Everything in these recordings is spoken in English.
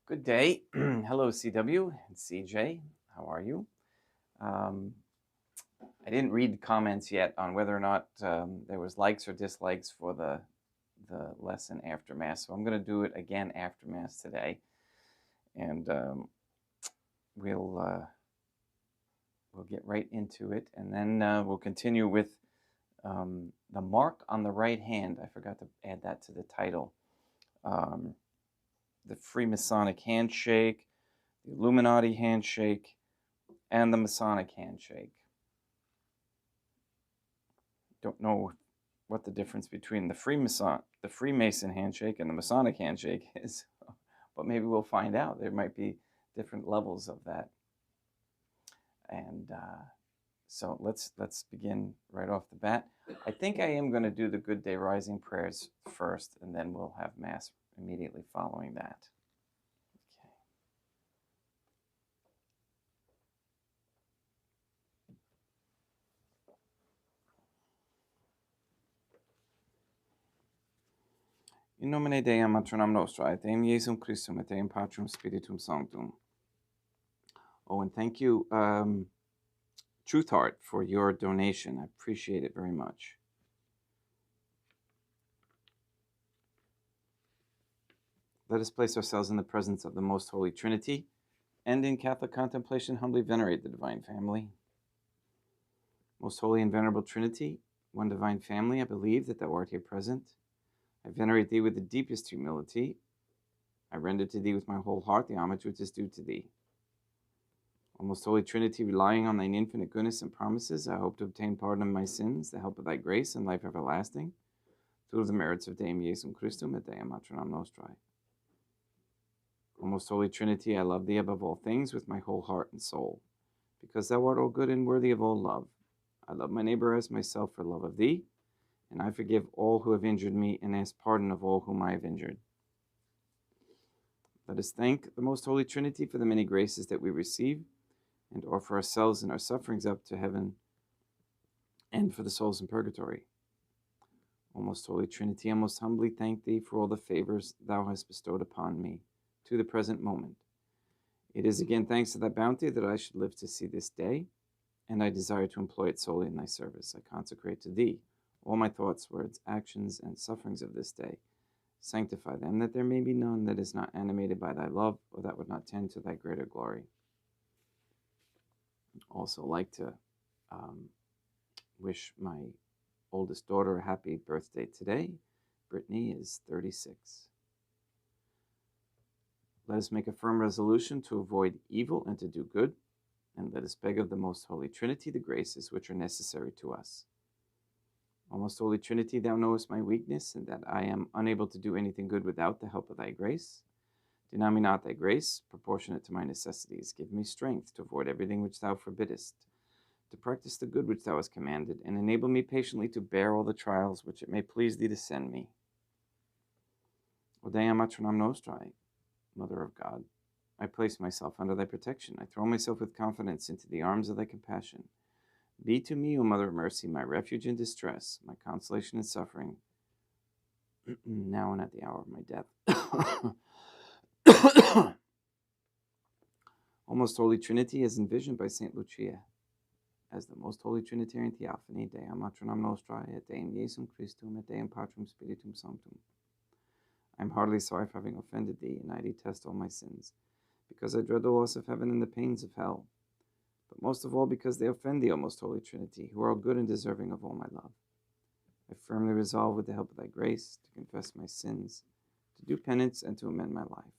Good day. Hello, CW and CJ. How are you? I didn't read the comments yet on whether or not there was likes or dislikes for the lesson after Mass. So I'm going to do it again after Mass today. And we'll get right into it. And then we'll continue with the mark on the right hand. I forgot to add that to the title. The Freemasonic handshake, the Illuminati handshake, and the Masonic handshake. Don't know what the difference between the Freemason handshake and the Masonic handshake is, but maybe we'll find out. There might be different levels of that. And so let's begin right off the bat. I think I am going to do the Good Day Rising prayers first, and then we'll have Mass immediately following that. In nomine Deum matronam nostra, et Deum Iesum Christum, et Deum Patrum Spiritum Sanctum. Oh, and thank you, Truth Heart, for your donation. I appreciate it very much. Let us place ourselves in the presence of the Most Holy Trinity, and in Catholic contemplation humbly venerate the Divine Family. Most Holy and Venerable Trinity, one Divine Family, I believe that Thou art here present. I venerate Thee with the deepest humility. I render to Thee with my whole heart the homage which is due to Thee. O Most Holy Trinity, relying on Thine infinite goodness and promises, I hope to obtain pardon of my sins, the help of Thy grace, and life everlasting, through the merits of Deum Iesum Christum et Deum Matronam Nostrae. O Most Holy Trinity, I love Thee above all things with my whole heart and soul, because Thou art all good and worthy of all love. I love my neighbor as myself for love of Thee, and I forgive all who have injured me and ask pardon of all whom I have injured. Let us thank the Most Holy Trinity for the many graces that we receive, and offer ourselves and our sufferings up to heaven and for the souls in purgatory. O Most Holy Trinity, I most humbly thank Thee for all the favors Thou hast bestowed upon me to the present moment. It is again thanks to Thy bounty that I should live to see this day, and I desire to employ it solely in Thy service. I consecrate to Thee all my thoughts, words, actions, and sufferings of this day. Sanctify them, that there may be none that is not animated by Thy love, or that would not tend to Thy greater glory. Also like to wish my oldest daughter a happy birthday today. Brittany is 36. Let us make a firm resolution to avoid evil and to do good, and let us beg of the Most Holy Trinity the graces which are necessary to us. O Most Holy Trinity, Thou knowest my weakness, and that I am unable to do anything good without the help of Thy grace. Deny me not Thy grace, proportionate to my necessities. Give me strength to avoid everything which Thou forbiddest, to practice the good which Thou hast commanded, and enable me patiently to bear all the trials which it may please Thee to send me. O Deum Matronam Nostrae, Mother of God, I place myself under Thy protection. I throw myself with confidence into the arms of Thy compassion. Be to me, O Mother of Mercy, my refuge in distress, my consolation in suffering, now and at the hour of my death. O Most Holy Trinity, as envisioned by St. Lucia, as the Most Holy Trinitarian Theophany, Deum Matronam Nostrae, et Deum Iesum Christum, et Deum Patrum Spiritum Sanctum. I am heartily sorry for having offended Thee, and I detest all my sins. because I dread the loss of heaven and the pains of hell, but most of all because they offend thee, O most holy Trinity, who are all good and deserving of all my love. I firmly resolve, with the help of thy grace, to confess my sins, to do penance, and to amend my life.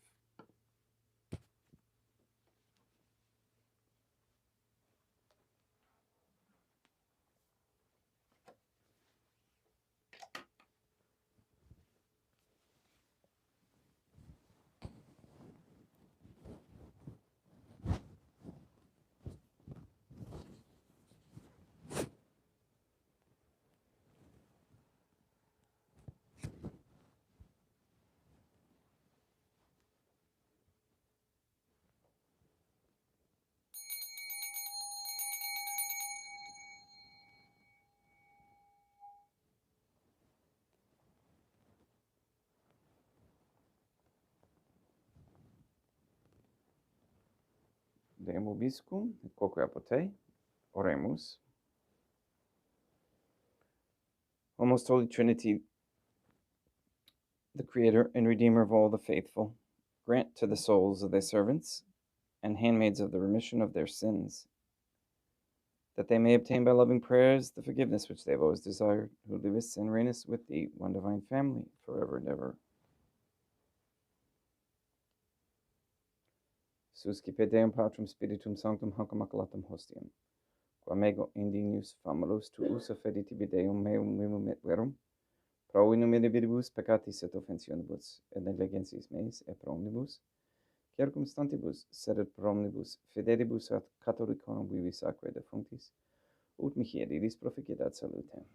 Deum vobiscum, et quoque apote, oremus. O most holy Trinity, the Creator and Redeemer of all the faithful, grant to the souls of thy servants and handmaids of the remission of their sins, that they may obtain by loving prayers the forgiveness which they have always desired, who livest and reignest with thee, one divine family, forever and ever. Suscipe Deum Patrum Spiritum Sanctum hanc immaculatum hostium, quam ego indignus famulus tuus offedi tibi Deum meum vivum et verum, pro innumerabilibus peccatis et offensionibus, et negligentis meis, et pro omnibus, circumstantibus, sed et pro omnibus fidelibus ad Catholicorum vivis sacrae defunctis, ut mihi ilis proficiat salute.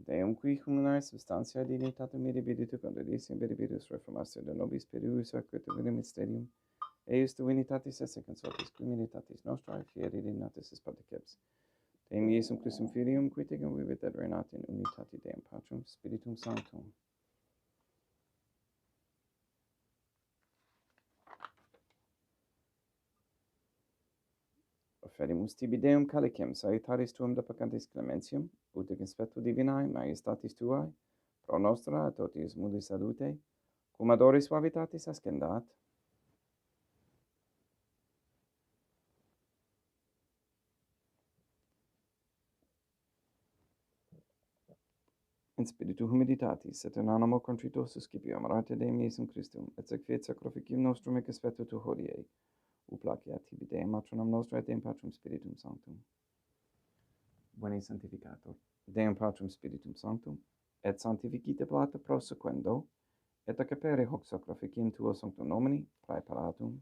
Deum qui humanae substantia dignitatem mirabilitu condivis in veribildus reformatio de nobis perius acquatum mysterium, eius divinitatis esse consortis criminitatis nostrae fieri dignatis is paticeps. Deum Iesum Christum Filium, qui tecum vivit et reinat in unitati Deum Patrum Spiritum Sanctum. Offerimus tibi Deum calicem salutaris tuum de peccantis clementium, ut in conspectu divinae majestatis tuae, pro nostra et totius mundi salute, cum adoris suavitatis ascendat. In spiritu humilitatis, et in animo contrito suscipiam rate Deum Iesum Christum, et sequiet sacrificium nostrum et conspectu tu hodie, ut placeat tibi Deum matronam nostra et Deum Patrum Spiritum Sanctum. Veni sanctificator Deum Patrum Spiritum Sanctum, et sanctificite plata prosequendo, et accapere hoc sacrificium tuo sanctum nomini, praeparatum.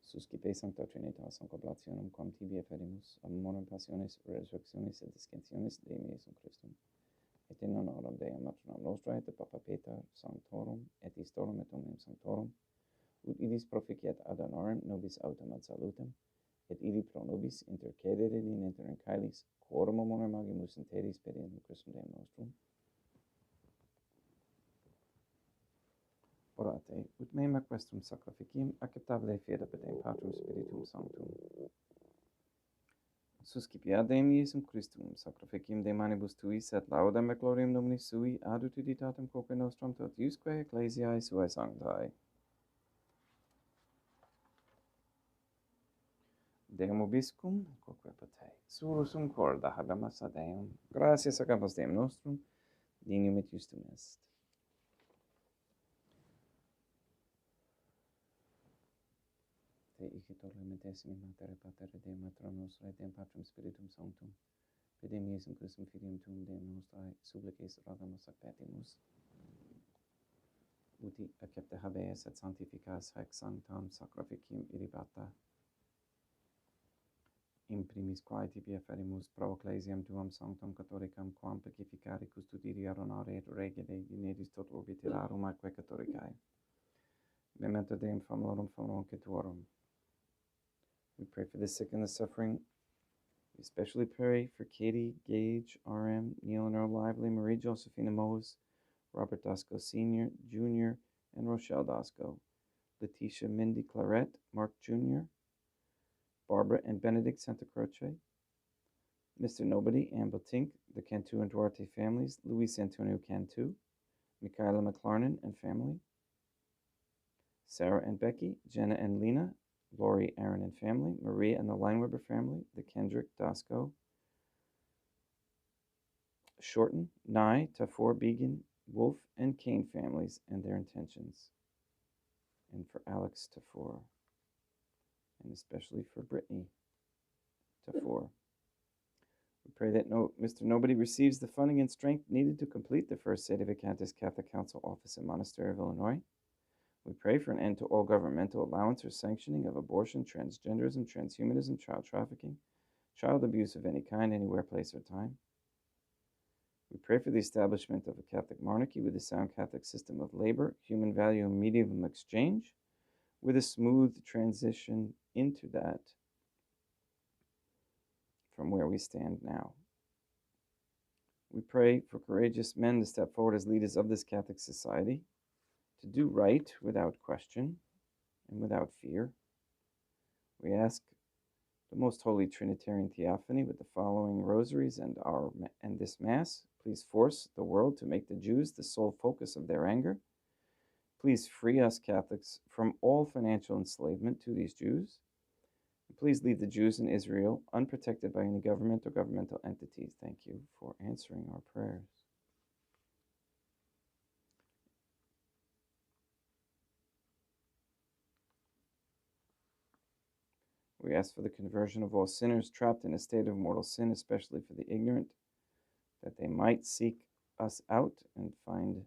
Suscipe Sancta Trinitas concoblationem quam tibi efferimus, amorem passionis, resurrectionis et discensionis Deum Iesum Christum, et in honorum Deum matronam nostra et Papa Peter Sanctorum, et istorum et omnium Sanctorum, ut illis proficiat ad honorem nobis autem ad salutem, et ili pro nobis intercedere in interim caelis, quorum amorem agimus in teris spiritum Christum Deum nostrum. Orate, ut meum aquestum sacrificium acceptabile fiat per Deum Patrum Spiritum Sanctum. Suscipiat Deum Iesum Christum sacrificium de manibus tuis, et laudem et gloriam nomini sui ad utilitatem quoque nostrum totiusque ecclesiae suae sanctae. Deum vobiscum, quoque apote. Surusum corda habemus ad Deum. Gratias agamos Deum nostrum, dignum et justum est. Te igitur limitesimi mater et pater et Deum matronum nostra et Deum Patrum Spiritum Sanctum, per Deum Iesum Christum Filium tuum Deum nostrae, supplices rogamus ac petimus, uti accepte habeas et sanctificas haec sanctam sacrificium irribata, in primis quae tibi efferimus pro ecclesiam tuam sanctam catholicam, quam pacificare, custodire, honorare et regere dineris tot orbi terrarum atque catholicae. Memento Deum famulorum et tuorum. We pray for the sick and the suffering. We especially pray for Katie, Gage, RM, Neil and Earl Lively, Marie Josephina Mose, Robert Dasco Sr., Jr., and Rochelle Dasco, Letitia Mindy Claret, Mark Jr., Barbara and Benedict Santa Croce, Mr. Nobody, Amber Tink, the Cantu and Duarte families, Luis Antonio Cantu, Michaela McLarnon and family, Sarah and Becky, Jenna and Lena, Lori, Aaron and family, Maria and the Lineweber family, the Kendrick, Dasco, Shorten, Nye, Tafor, Began, Wolf, and Kane families and their intentions. And for Alex Tafor, and especially for Brittany Tafor. We pray that Mr. Nobody receives the funding and strength needed to complete the first Sede Vacantes Catholic Council office in Monastery of Illinois. We pray for an end to all governmental allowance or sanctioning of abortion, transgenderism, transhumanism, child trafficking, child abuse of any kind, anywhere, place, or time. We pray for the establishment of a Catholic monarchy with a sound Catholic system of labor, human value, and medium exchange, with a smooth transition into that from where we stand now. We pray for courageous men to step forward as leaders of this Catholic society, to do right without question and without fear. We ask the Most Holy Trinitarian Theophany with the following rosaries and this Mass. Please force the world to make the Jews the sole focus of their anger. Please free us Catholics from all financial enslavement to these Jews. Please leave the Jews in Israel unprotected by any government or governmental entities. Thank you for answering our prayers. We ask for the conversion of all sinners trapped in a state of mortal sin, especially for the ignorant, that they might seek us out and find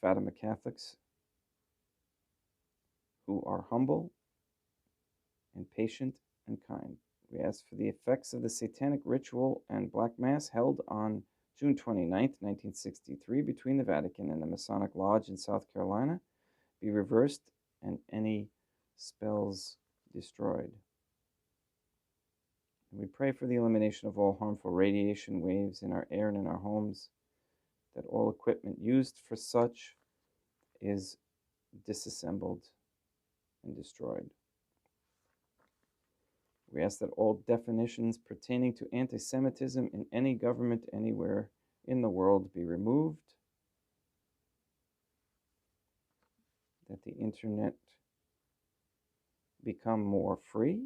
Fatima Catholics who are humble and patient and kind. We ask for the effects of the satanic ritual and Black Mass held on June 29, 1963, between the Vatican and the Masonic Lodge in South Carolina be reversed and any spells destroyed. And we pray for the elimination of all harmful radiation waves in our air and in our homes, that all equipment used for such is disassembled and destroyed. We ask that all definitions pertaining to anti-Semitism in any government anywhere in the world be removed, that the internet become more free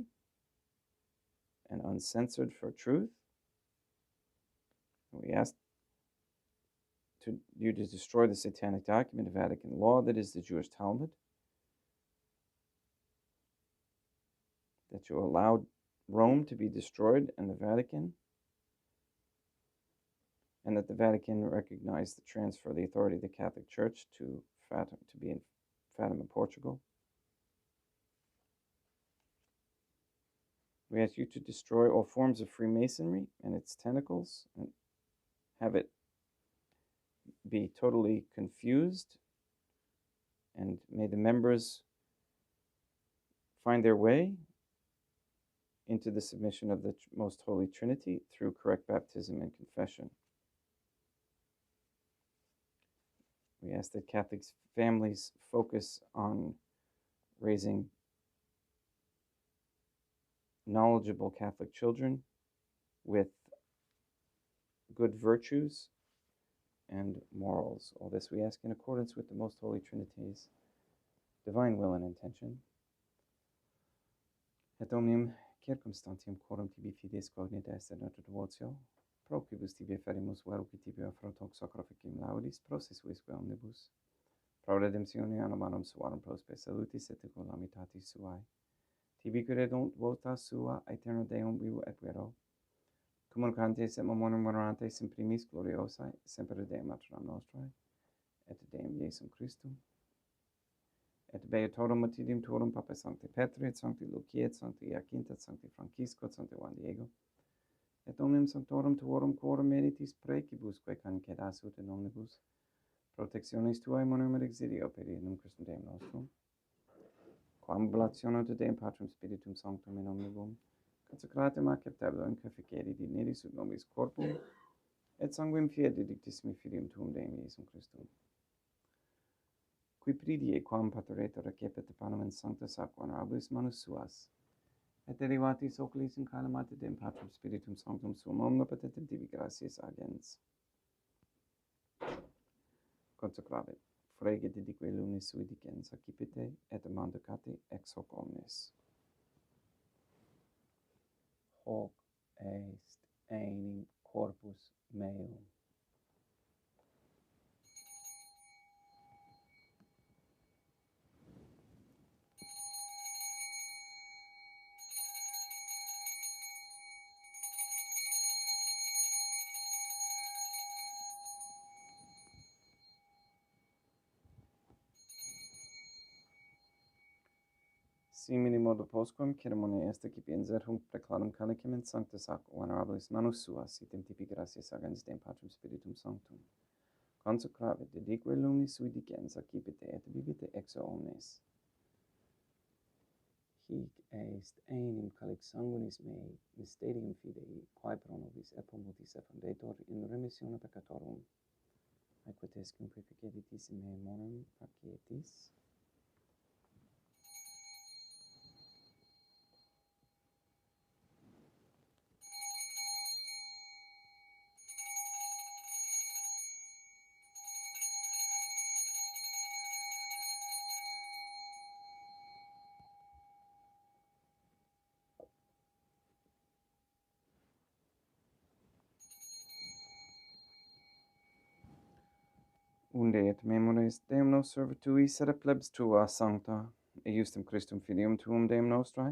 and uncensored for truth. And we ask you to destroy the satanic document of Vatican law that is the Jewish Talmud, that you allowed Rome to be destroyed and the Vatican, and that the Vatican recognize the transfer of the authority of the Catholic Church to be in Fatima, Portugal. We ask you to destroy all forms of Freemasonry and its tentacles and have it be totally confused, and may the members find their way into the submission of the Most Holy Trinity through correct baptism and confession. We ask that Catholic families focus on raising knowledgeable Catholic children with good virtues and morals. All this we ask in accordance with the Most Holy Trinity's divine will and intention. Et omnium circumstantium quorum tibi fides cognita est noto devotio, pro quibus tibi ferimus veruci tibi afrotox sacrificium laudis, pro sisvisque omnibus, pro redemptione anomanum suarum prospe salutis et calamitatis suae, tibi credunt vota sua aeterno Deum vivo et vero, communicantes et memoriam venerantes in primis gloriosae, semper Deum maternam nostrae, et Deum Iesum Christum, et beatorum motidum tuorum Papa Sancti Petri, et Sancti Lucia, et Sancti Jacinta, et Sancti Francisco, et Sancti Juan Diego, et omnium sanctorum tuorum quorum meritis precibusque cancedas ut in omnibus protectionis tuae monum et exilio per Ierum Christum Deum nostrum, quam oblationem te Deum Patrum Spiritum Sanctum in omnibus consecratum acceptabulum conficere dineris ut nobis corpum et sanguinem fiat dedictissimi filium tuum Deum Iesum Christum, qui pridie quam pateretur recepit panem in sanctus ac venerabilis manus suas, et derivatis oculis in calamate dem Patrum Spiritum Sanctum suum omnipotentem tibi gratias agens. Consecravit, frege dedique lunis sui dicens accipite, et mandacate ex hoc omnes. Hoc est enim corpus meum. Simini modo postquam ceremonia est qui penser hunc preclarum calicem in sanctus ac venerabilis manus suas, item tibi gratias agens dem Patrum Spiritum Sanctum. Consecravit, dedique lunis sui dicens accipite, et bibite exo omnes. Hic est enim calix sanguinis mei, mysterium fidei, quae pro nobis et pro multis effundetur in remissione peccatorum, aequates cum preficeditis in mei morum facietis. Unde et memores Deum nos servitui sed plebs tua sancta, et justum Christum filium tuum Deum nostrae,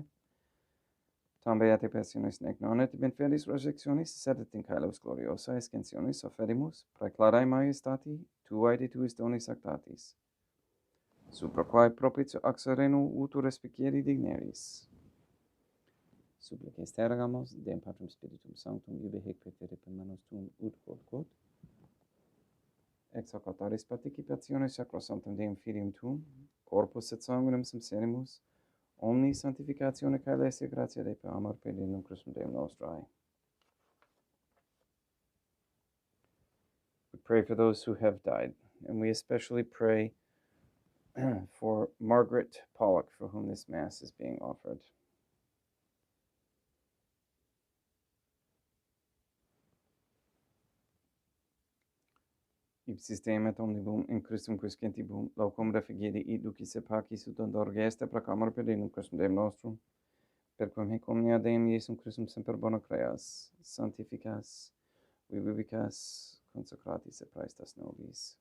tam beate passionis nec non et in fidis resurrectionis, sed et in caelos gloriosa escensionis offerimus, praeclarae maiestati tuae de tuis donis actatis, supra quae propitio ac sereno utur respicieri digneris. Supplices tergamos, Deum Patrum Spiritum Sanctum, iube hic preferit per manus tuum ut quod, ex hoc altaris participationis sacrosanctum Deum Filium tuum, corpus et sanguinem sincerimus, omni sanctificatione cae laesia gratia Dei per amor per Deum Christum Deum nostrae. We pray for those who have died, and we especially pray for Margaret Pollock, for whom this Mass is being offered. Ipsis Deum et omnibus in Christum quiscentibus locum refugiedi id lucis et pacis ut ondorgeste proclamor per Deum Christum Deum nostrum, per quam hic omnia Deum Iesum Christum semper bona creas, sanctificas, vivicas, consecratis et praestas nobis.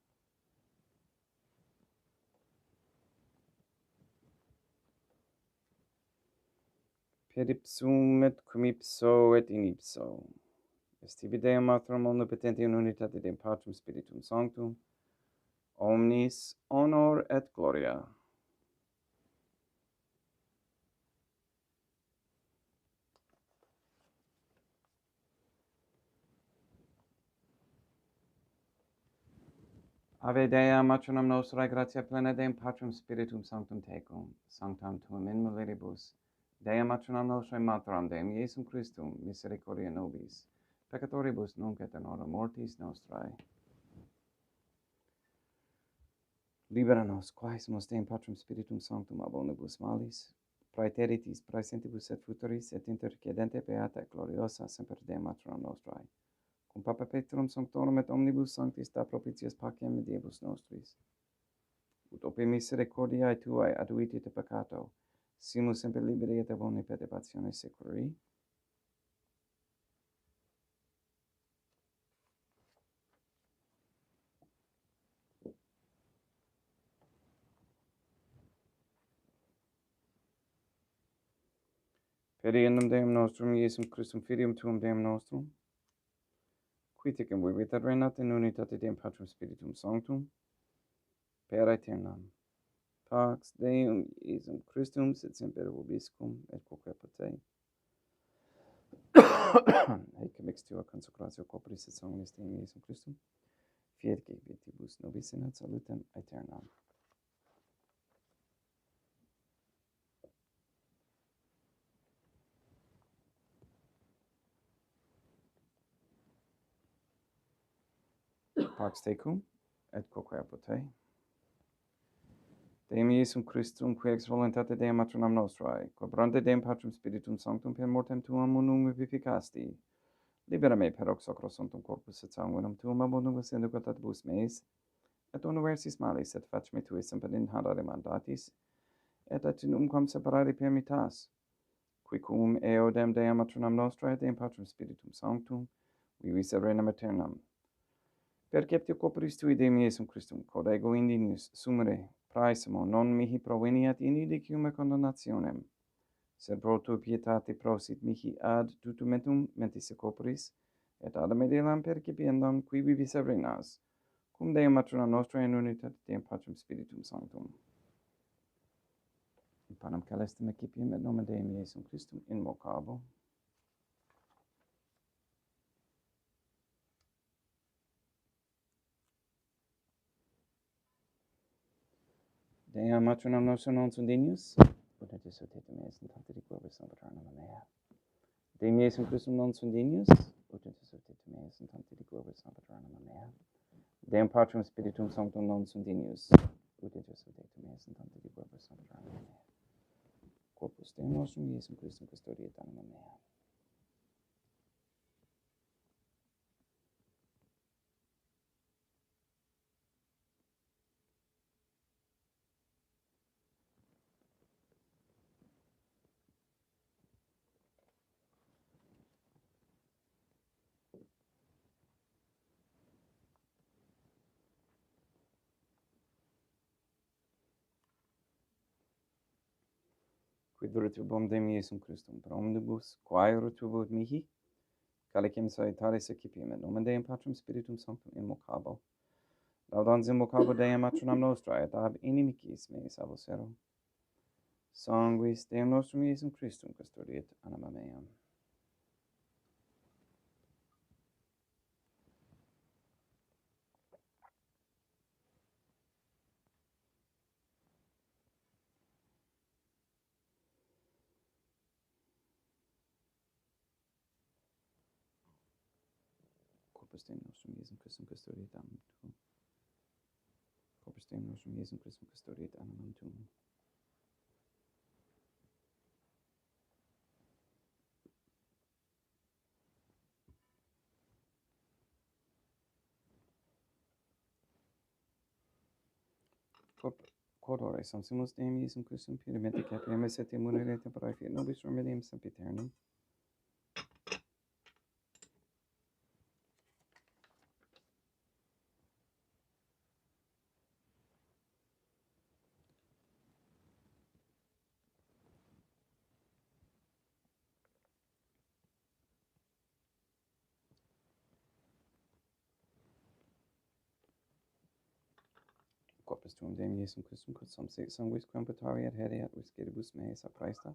Per ipsum et cum ipso et in ipso, est tibi Deum Matrum omnipotenti in unitate Deum Patrum Spiritum Sanctum, omnis honor et gloria. Ave Dea, matronum nostrae, gratia plena Deum Patrum Spiritum Sanctum tecum, sanctam tuum in mulieribus, Dea matronum nostrae, materam Deum Iesum Christum, misericordia nobis, peccatoribus nunc et in hora mortis nostrae. Libera nos, quaesimus Deum Patrum Spiritum Sanctum ab omnibus malis, praeteritis, praesentibus et futuris, et intercedente beata et gloriosa semper Deum matronum nostrae. Cum Papa Petrum Sanctorum et omnibus sanctis da propitias pacem mediebus nostris. Ut ope misericordiae tuae aduiti te peccato, simus semper liberi et ab omni perturbazione securi. Per Deum Deum nostrum, Iesum Christum Filium tuum Deum nostrum, qui tecum vivit et reinat in unitate Deum Patrum Spiritum Sanctum, per aeternam. Pax Deum Iesum Christum, sit semper vobiscum, et quoque potei. Haec mixtua consecratio corporis et sanguinis Deum Iesum Christum, fiat que vietibus nobis in ad salutem aeternam. Pax tecum, et quoque potei. Deum Iesum Christum, qui ex voluntate Deum matronam nostrae, quabrante Deum Patrum Spiritum Sanctum per mortem tuam unum vivificasti, libera me per hoc sacrosanctum corpus et sanguinum tuum abundum seducatatibus meis, et universis malis, et fac me tui semper in hadare mandatis, et et in umquam separare permittas, qui cum eo dem Deum matronam nostrae, Deum Patrum Spiritum Sanctum, vivi serenam aeternam. Perceptio corporis tui Deum Iesum Christum, quod ego indinius sumere praesimo non mihi proveniat in idicium condemnationem, sed pro tua pietate prosit mihi ad tutumentum mentis et corporis, et ad medelam percipiendam qui vivi serenas, cum Deum matronam nostrae in unitate Deum Patrum Spiritum Sanctum. In panem calestem excipiem et nomen Deum Iesum Christum invocabo. Deum matronam nostrum non sunt dignius, ut et etetum meis in tante diquibus patronum mea. Deum Iesum Christum non sunt dignius, ut et etetum meis in tante diquibus patronum mea. Deum Patrum Spiritum Sanctum non sunt dignius, ut et etetum meis in tante diquibus patronum mea. Corpus Deum nostrum Iesum Christum custodiet anima mea. Quid virtubum Deum Iesum Christum per omnibus, quae virtubus mihi, calicem salutaris excipiem et nomen Deum Patrum Spiritum Sanctum invocabo. Laudans invocabo Deum matronam nostrae, et ab inimicis meis abusero. Sanguis Deum nostrum Iesum Christum custodiet anima meam. Corpus Deum nostrum Iesum Christum custodiet animam tuum. Corpus Deum nostrum Iesum Christum custodiet animam tuum. Quod ore sensimus Deum Iesum Christum purimente capiamus et immunere tempore fiat nobis remedium sempiternum. Corpus tuum Deum Iesum Christum quod sanguis quam putariat heriat visceribus meis apraesta,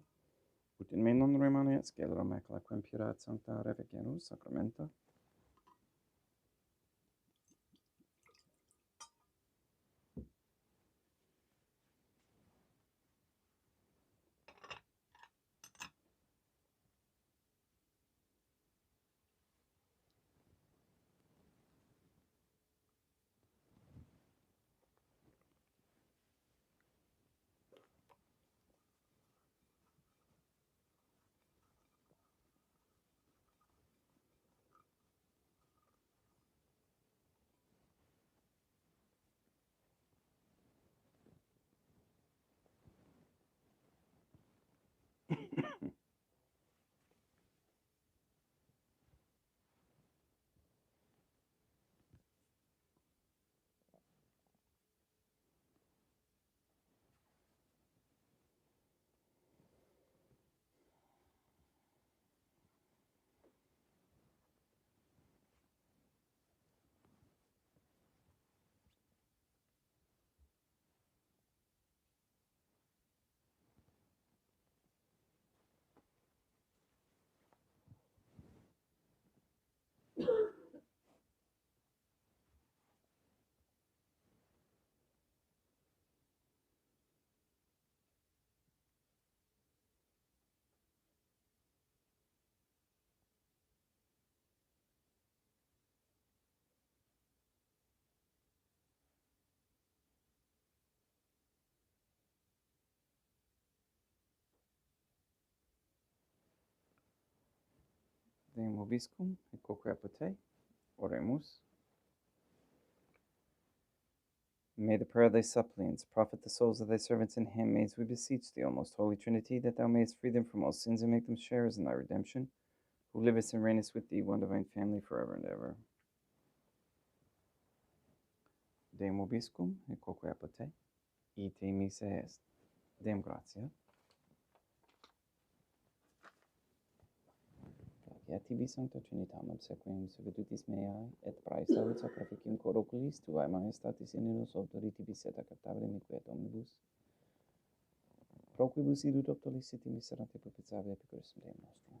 ut in me non remaneat scelerum macula quem pura et sancta revegenus sacramenta. Deum vobiscum, et quoque apote. Oremus. May the prayer of thy suppliants profit the souls of thy servants and handmaids, we beseech thee, O most holy Trinity, that thou mayest free them from all sins and make them sharers in thy redemption, who livest and reignest with thee, one divine family, forever and ever. Deum vobiscum, et quoque apote. Ite missa est. Deum gratia. Et tibi sancta Trinitam obsequium subitutis meae, et praestavit sacrificium cor oculis tuae majestatis in nos autoribus et acceptabile miquet omnibus, pro quibus idut optoliciti miserate propitiae epicurisum Deum nostrum.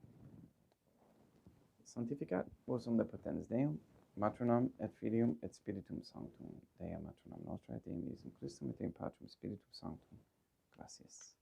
Sanctificat vos omnipotens Deum, Matronam et Filium et Spiritum Sanctum, Dea Matronam Nostra et Deum Iesum Christum et Deum Patrum Spiritum Sanctum. Gracias.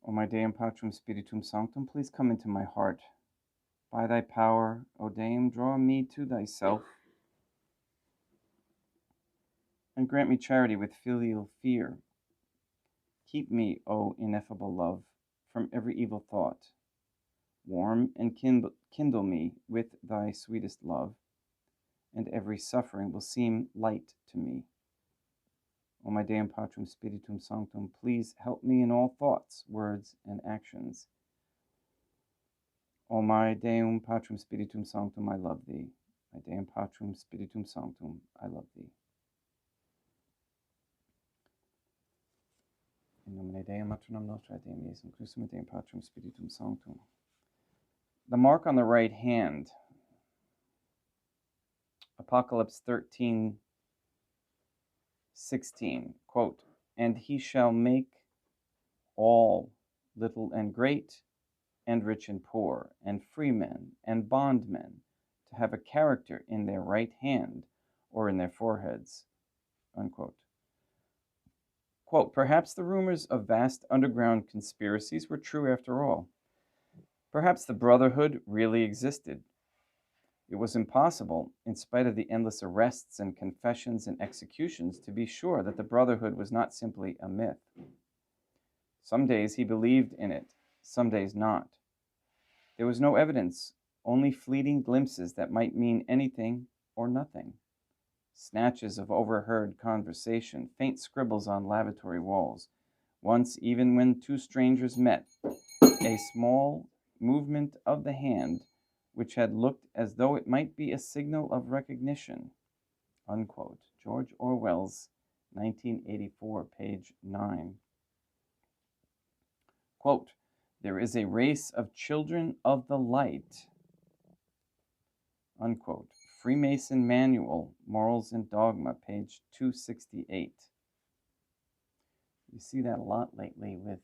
O my Deum Patrum Spiritum Sanctum, please come into my heart. By thy power, O Deum, draw me to thyself, and grant me charity with filial fear. Keep me, O ineffable love, from every evil thought. Warm and kindle me with thy sweetest love, and every suffering will seem light to me. O my Deum Patrum Spiritum Sanctum, please help me in all thoughts, words, and actions. O my Deum Patrum Spiritum Sanctum, I love thee. My Deum Patrum Spiritum Sanctum, I love thee. In nomine Deum Matronam Nostra et Deum Iesum Christum et Deum Patrum Spiritum Sanctum. The mark on the right hand. Apocalypse 13:16, quote, and he shall make all, little and great, and rich and poor, and freemen and bondmen, to have a character in their right hand or in their foreheads, unquote. Quote, perhaps the rumors of vast underground conspiracies were true after all. Perhaps the Brotherhood really existed. It was impossible, in spite of the endless arrests and confessions and executions, to be sure that the Brotherhood was not simply a myth. Some days he believed in it, some days not. There was no evidence, only fleeting glimpses that might mean anything or nothing. Snatches of overheard conversation, faint scribbles on lavatory walls. Once, even when two strangers met, a small movement of the hand which had looked as though it might be a signal of recognition, unquote. George Orwell's 1984, page 9. Quote, there is a race of children of the light, unquote. Freemason Manual, Morals and Dogma, page 268. You see that a lot lately with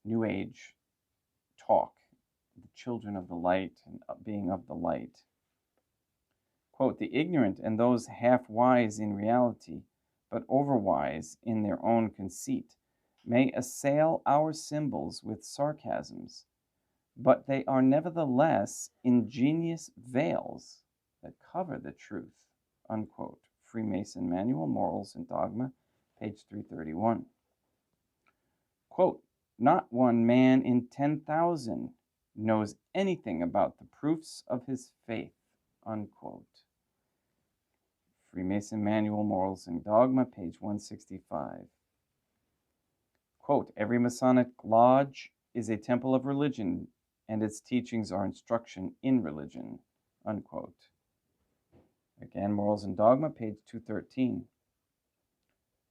New Age talk, the children of the light and being of the light. Quote, the ignorant and those half-wise in reality, but overwise in their own conceit, may assail our symbols with sarcasms, but they are nevertheless ingenious veils that cover the truth, unquote. Freemason Manual, Morals and Dogma, page 331. Quote, not one man in 10,000 knows anything about the proofs of his faith, unquote. Freemason Manual, Morals and Dogma, page 165. Quote, every Masonic lodge is a temple of religion, and its teachings are instruction in religion, unquote. Again, Morals and Dogma, page 213.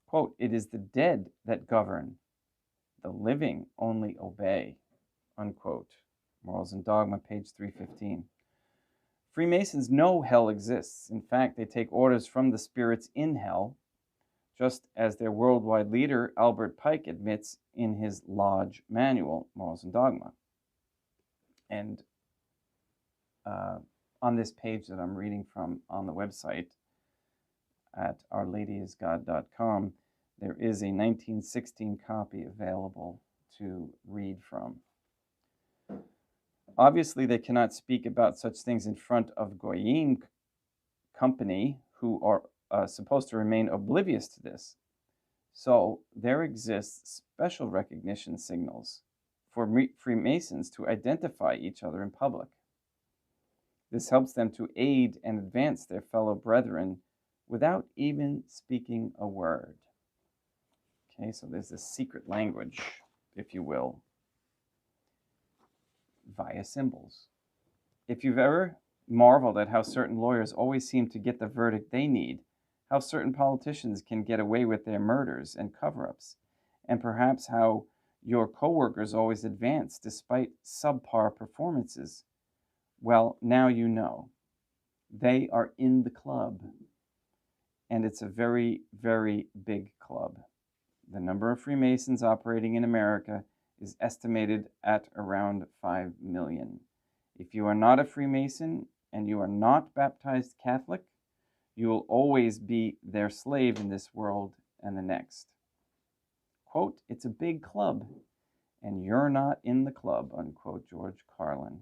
Quote, it is the dead that govern, the living only obey, unquote. Morals and Dogma, page 315. Freemasons know hell exists. In fact, they take orders from the spirits in hell, just as their worldwide leader, Albert Pike, admits in his lodge manual, Morals and Dogma. And on this page that I'm reading from on the website at ourladyisgod.com, there is a 1916 copy available to read from. Obviously, they cannot speak about such things in front of Goyim company, who are supposed to remain oblivious to this. So there exists special recognition signals for Freemasons to identify each other in public. This helps them to aid and advance their fellow brethren without even speaking a word. Okay, so there's this secret language, if you will, via symbols. If you've ever marveled at how certain lawyers always seem to get the verdict they need, how certain politicians can get away with their murders and cover-ups, and perhaps how your co-workers always advance despite subpar performances, well, now you know. They are in the club, and it's a very, very big club. The number of Freemasons operating in America is estimated at around 5 million. If you are not a Freemason and you are not baptized Catholic, you will always be their slave in this world and the next. Quote, it's a big club, and you're not in the club, unquote, George Carlin.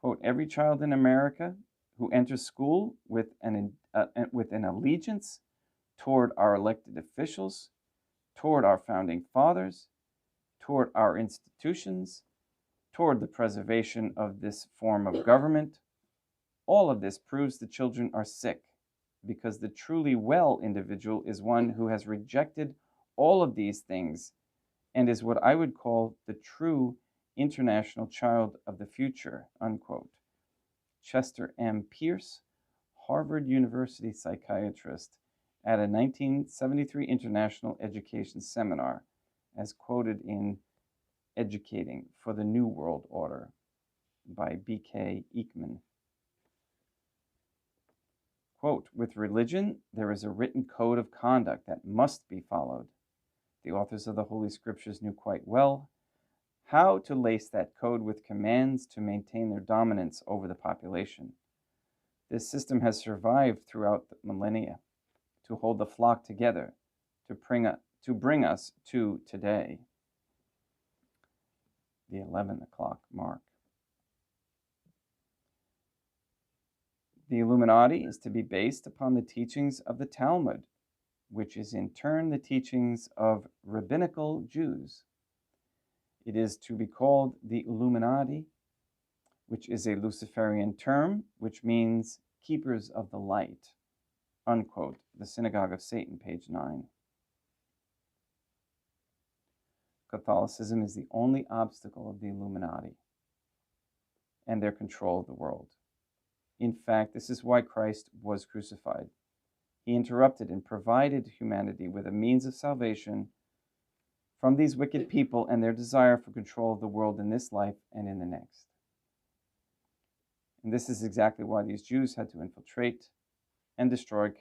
Quote, every child in America who enters school with an allegiance toward our elected officials, toward our founding fathers, toward our institutions, toward the preservation of this form of government, all of this proves the children are sick, because the truly well individual is one who has rejected all of these things and is what I would call the true international child of the future, unquote. Chester M. Pierce, Harvard University psychiatrist, at a 1973 International Education Seminar, as quoted in Educating for the New World Order by B.K. Eekman. Quote, with religion, there is a written code of conduct that must be followed. The authors of the Holy Scriptures knew quite well how to lace that code with commands to maintain their dominance over the population. This system has survived throughout the millennia to hold the flock together, to bring us to today, the 11 o'clock mark. The Illuminati is to be based upon the teachings of the Talmud, which is in turn the teachings of rabbinical Jews. It is to be called the Illuminati, which is a Luciferian term, which means keepers of the light, unquote, the Synagogue of Satan, page 9. Catholicism is the only obstacle of the Illuminati and their control of the world. In fact, this is why Christ was crucified. He interrupted and provided humanity with a means of salvation from these wicked people and their desire for control of the world in this life and in the next. And this is exactly why these Jews had to infiltrate and destroy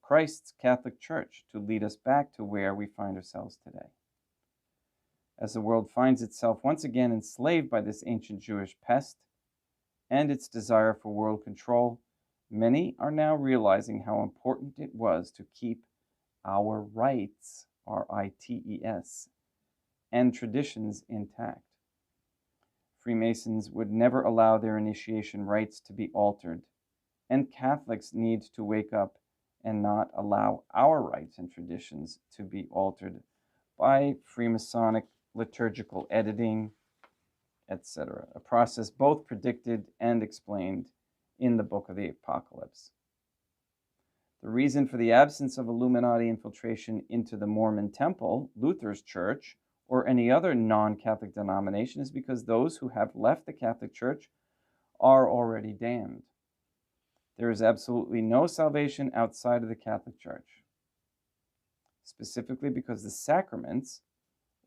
Christ's Catholic Church to lead us back to where we find ourselves today. As the world finds itself once again enslaved by this ancient Jewish pest and its desire for world control, many are now realizing how important it was to keep our rights, R-I-T-E-S, and traditions intact. Freemasons would never allow their initiation rites to be altered, and Catholics need to wake up and not allow our rites and traditions to be altered by Freemasonic liturgical editing, etc., a process both predicted and explained in the Book of the Apocalypse. The reason for the absence of Illuminati infiltration into the Mormon Temple, Luther's Church, or any other non-Catholic denomination is because those who have left the Catholic Church are already damned. There is absolutely no salvation outside of the Catholic Church, specifically because the sacraments,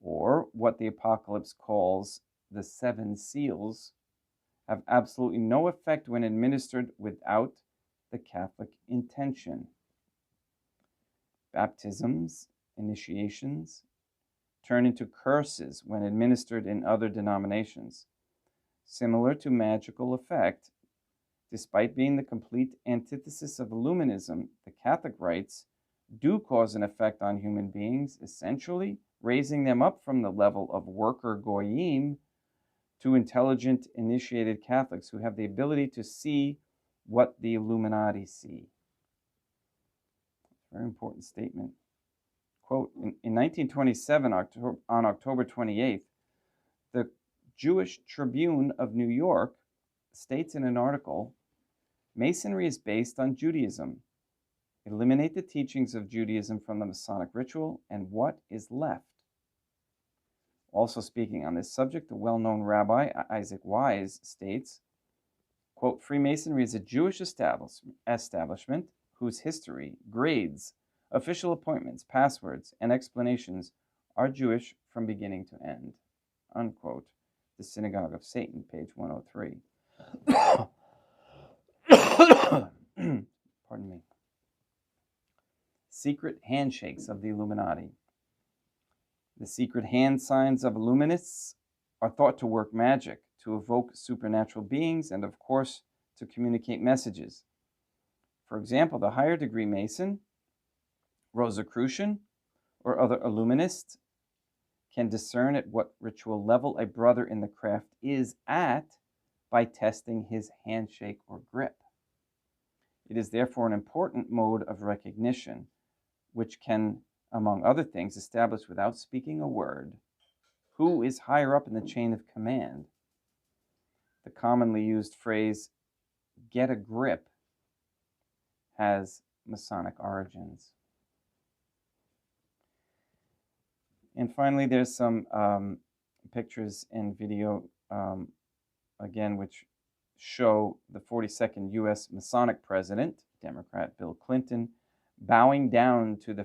or what the Apocalypse calls the 7 seals, have absolutely no effect when administered without the Catholic intention. Baptisms, initiations, turn into curses when administered in other denominations. similar to magical effect. Despite being the complete antithesis of Illuminism, the Catholic rites do cause an effect on human beings, essentially raising them up from the level of worker goyim to intelligent, initiated Catholics who have the ability to see what the Illuminati see. Very important statement. Quote, in 1927, on October 28th, the Jewish Tribune of New York states in an article, Masonry is based on Judaism. Eliminate the teachings of Judaism from the Masonic ritual, and what is left? Also speaking on this subject, the well-known Rabbi Isaac Wise states, quote, Freemasonry is a Jewish establishment whose history, grades, official appointments, passwords, and explanations are Jewish from beginning to end. Unquote. The Synagogue of Satan, page 103. Pardon me. Secret handshakes of the Illuminati. The secret hand signs of Illuminists are thought to work magic, to evoke supernatural beings, and of course, to communicate messages. For example, the higher degree Mason, Rosicrucian, or other Illuminist can discern at what ritual level a brother in the craft is at by testing his handshake or grip. It is therefore an important mode of recognition, which can, among other things, establish without speaking a word who is higher up in the chain of command. The commonly used phrase, get a grip, has Masonic origins. And finally, there's some pictures and video, again, which show the 42nd U.S. Masonic president, Democrat Bill Clinton, bowing down to the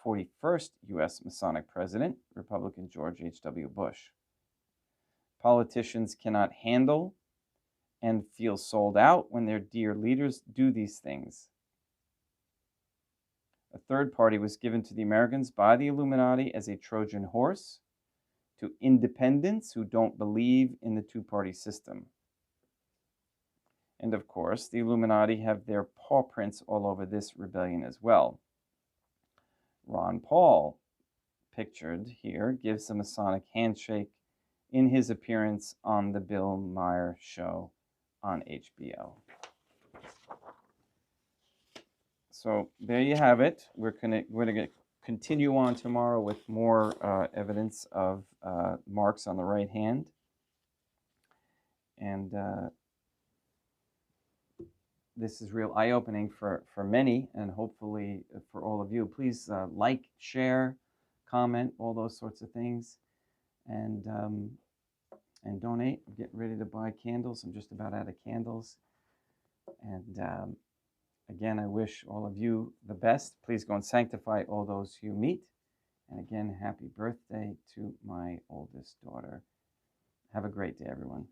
41st U.S. Masonic president, Republican George H.W. Bush. Politicians cannot handle and feel sold out when their dear leaders do these things. A third party was given to the Americans by the Illuminati as a Trojan horse to independents who don't believe in the two-party system. And of course, the Illuminati have their paw prints all over this rebellion as well. Ron Paul, pictured here, gives a Masonic handshake in his appearance on the Bill Maher show on HBO. So there you have it. We're going to continue on tomorrow with more evidence of marks on the right hand. And this is real eye-opening for many, and hopefully for all of you. Please like, share, comment, all those sorts of things. And donate. I'm getting ready to buy candles. I'm just about out of candles. And again, I wish all of you the best. Please go and sanctify all those you meet. And again, happy birthday to my oldest daughter. Have a great day, everyone.